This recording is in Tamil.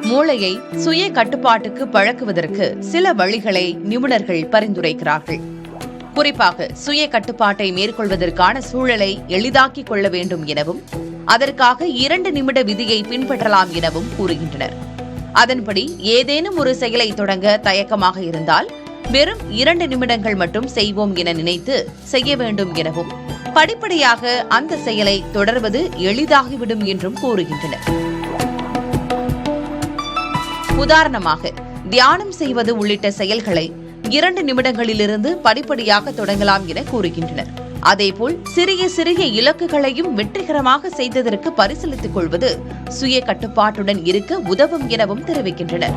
மூளையை சுய கட்டுப்பாட்டுக்கு பழக்குவதற்கு சில வழிகளை நிபுணர்கள் பரிந்துரைக்கிறார்கள். குறிப்பாக சுய கட்டுப்பாட்டை மேற்கொள்வதற்கான சூழலை எளிதாக்கிக் கொள்ள வேண்டும் எனவும் அதற்காக 2 நிமிட விதியை பின்பற்றலாம் எனவும் கூறுகின்றனர். அதன்படி ஏதேனும் ஒரு செயலை தொடங்க தயக்கமாக இருந்தால் வெறும் 2 நிமிடங்கள் மட்டும் செய்வோம் என நினைத்து செய்ய வேண்டும் எனவும் படிப்படியாக அந்த செயலை தொடர்வது எளிதாகிவிடும் என்றும் கூறுகின்றனர். உதாரணமாக தியானம் செய்வது உள்ளிட்ட செயல்களை 2 நிமிடங்களிலிருந்து படிப்படியாக தொடங்கலாம் என கூறுகின்றனர். அதேபோல் சிறிய சிறிய இலக்குகளையும் வெற்றிகரமாக செய்ததற்கு பரிசீலித்துக் கொள்வது சுய கட்டுப்பாட்டுடன் இருக்க உதவும் எனவும் தெரிவிக்கின்றனர்.